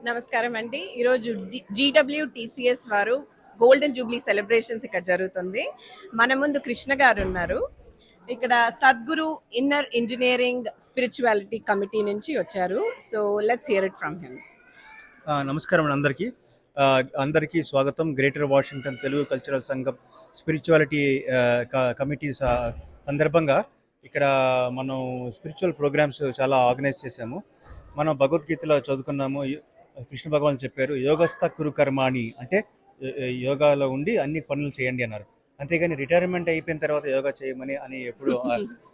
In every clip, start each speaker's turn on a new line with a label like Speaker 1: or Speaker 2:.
Speaker 1: నమస్కారం అండి. ఈరోజు GWTCS వారు గోల్డెన్ జూబ్లీ సెలబ్రేషన్స్ ఇక్కడ జరుగుతుంది. మన ముందు కృష్ణ గారు ఉన్నారు. ఇక్కడ Sadhguru inner engineering spirituality committee నుంచి వచ్చారు. So let's hear it from him.
Speaker 2: నమస్కారం అందరికీ. అందరికీ స్వాగతం. Greater Washington Telugu Cultural Sangam spirituality committee సందర్భంగా ఇక్కడ మనం స్పిరిచువల్ ప్రోగ్రామ్స్ చాలా ఆర్గనైజ్ చేశాము. మనం భగవద్గీతలో చదువుకున్నాము. కృష్ణ భగవాన్ చెప్పారు, యోగస్థ కురు కర్మాణి, అంటే యోగాలో ఉండి అన్ని పనులు చేయండి అన్నారు. అంతేగాని రిటైర్మెంట్ అయిపోయిన తర్వాత యోగా చేయమని ఎప్పుడు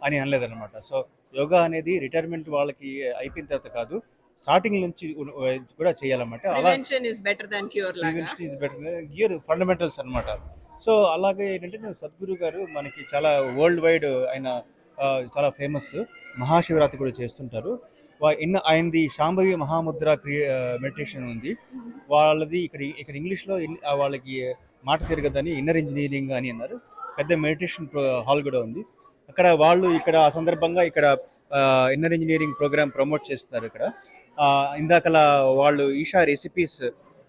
Speaker 2: అని అనలేదన్నమాట. సో యోగా అనేది రిటైర్మెంట్ వాళ్ళకి అయిపోయిన తర్వాత కాదు, స్టార్టింగ్ నుంచి కూడా చేయాలన్నమాట. గియర్ ఫండమెంటల్స్ అనమాట. సో అలాగే ఏంటంటే సద్గురు గారు మనకి చాలా వరల్డ్ వైడ్ ఆయన చాలా ఫేమస్. మహాశివరాత్రి కూడా చేస్తుంటారు. ఆయనది శాంభవి మహాముద్ర మెడిటేషన్ ఉంది. వాళ్ళది ఇక్కడ ఇంగ్లీష్లో వాళ్ళకి మాట తిరగదని ఇన్నర్ ఇంజనీరింగ్ అని అన్నారు. పెద్ద మెడిటేషన్ హాల్ కూడా ఉంది అక్కడ. వాళ్ళు ఇక్కడ ఆ సందర్భంగా ఇక్కడ ఇన్నర్ ఇంజనీరింగ్ ప్రోగ్రామ్ ప్రమోట్ చేస్తున్నారు. ఇక్కడ ఇందాకలా వాళ్ళు ఈషా రెసిపీస్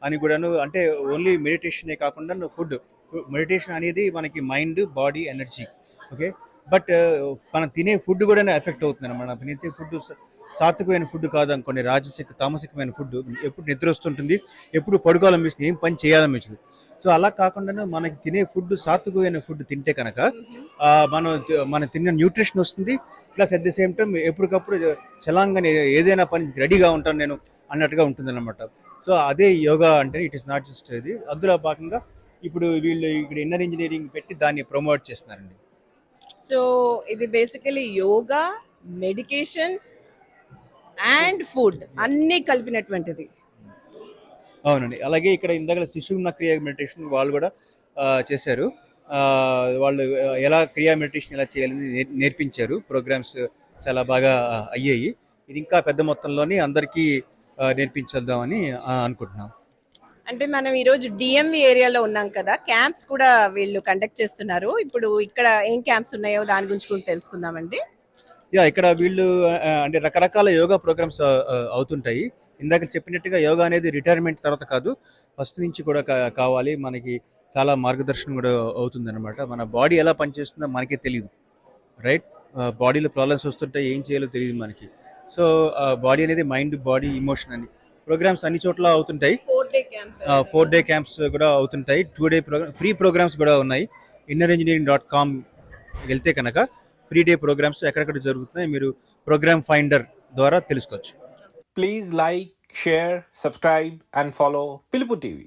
Speaker 2: అని కూడాను, అంటే ఓన్లీ మెడిటేషనే కాకుండా ఫుడ్. మెడిటేషన్ అనేది మనకి mind, body, energy. Okay, but మనం తినే ఫుడ్ కూడా ఎఫెక్ట్ అవుతుంది అనమాట. మనం తినే ఫుడ్ సాత్వికమైన ఫుడ్ కాదు అనుకోండి, తామసికమైన ఫుడ్. ఎప్పుడు నిద్ర వస్తుంటుంది, ఎప్పుడు పడుకోవాలనిపిస్తుంది, ఏం పని చేయాలనిపించదు. సో అలా కాకుండా మనకి తినే ఫుడ్ సాత్వికమైన ఫుడ్ తింటే కనుక మనం తిన్న న్యూట్రిషన్ వస్తుంది. Plus at the same time ఎప్పటికప్పుడు చలాంగానే ఏదైనా పని రెడీగా ఉంటాను నేను అన్నట్టుగా ఉంటుంది అనమాట. సో అదే యోగా అంటే. ఇట్ ఈస్ నాట్ జస్ట్ ఇది. అందులో భాగంగా ఇప్పుడు వీళ్ళు ఇక్కడ ఇన్నర్ ఇంజనీరింగ్ పెట్టి దాన్ని ప్రమోట్ చేస్తున్నారండి.
Speaker 1: సో ఇది basically yoga, medication and food అన్నీ కలిపినటువంటిది.
Speaker 2: అవునండి. అలాగే ఇక్కడ ఇందాక శిశువున్న క్రియా మెడిటేషన్ వాళ్ళు కూడా చేశారు. వాళ్ళు ఎలా క్రియా మెడిటేషన్ ఎలా చేయాలని నేర్పించారు. ప్రోగ్రామ్స్ చాలా బాగా అయ్యాయి. ఇది ఇంకా పెద్ద మొత్తంలోని అందరికీ నేర్పించేద్దామని అనుకుంటున్నాం.
Speaker 1: అంటే మనం ఈరోజు డిఎంవి ఏరియాలో ఉన్నాం కదా, క్యాంప్స్ కూడా వీళ్ళు కండక్ట్ చేస్తున్నారు. ఇప్పుడు ఇక్కడ ఏం క్యాంప్స్ ఉన్నాయో దాని గురించి కూడా తెలుసుకుందామండి.
Speaker 2: ఇక్కడ వీళ్ళు అంటే రకరకాల యోగా ప్రోగ్రామ్స్ అవుతుంటాయి. ఇందాక చెప్పినట్టుగా యోగా అనేది రిటైర్మెంట్ తర్వాత కాదు, ఫస్ట్ నుంచి కూడా కావాలి. మనకి చాలా మార్గదర్శనం కూడా అవుతుంది అనమాట. మన బాడీ ఎలా పనిచేస్తుందో మనకే తెలియదు, రైట్? బాడీలో ప్రాబ్లమ్స్ వస్తుంటాయి, ఏం చేయాలో తెలియదు మనకి. సో బాడీ అనేది మైండ్, బాడీ, ఇమోషన్ అని ప్రోగ్రామ్స్ అన్ని చోట్ల అవుతుంటాయి. 4-day క్యాంప్స్ కూడా అవుతుంటాయి. 2-day ఫ్రీ ప్రోగ్రామ్స్ కూడా ఉన్నాయి. innerengineering.com వెళ్తే కనుక ఫ్రీ డే ప్రోగ్రామ్స్ ఎక్కడెక్కడ జరుగుతున్నాయి మీరు ప్రోగ్రామ్ ఫైండర్ ద్వారా తెలుసుకోవచ్చు.
Speaker 3: Please like, share, subscribe and follow పిలుపు టీవీ.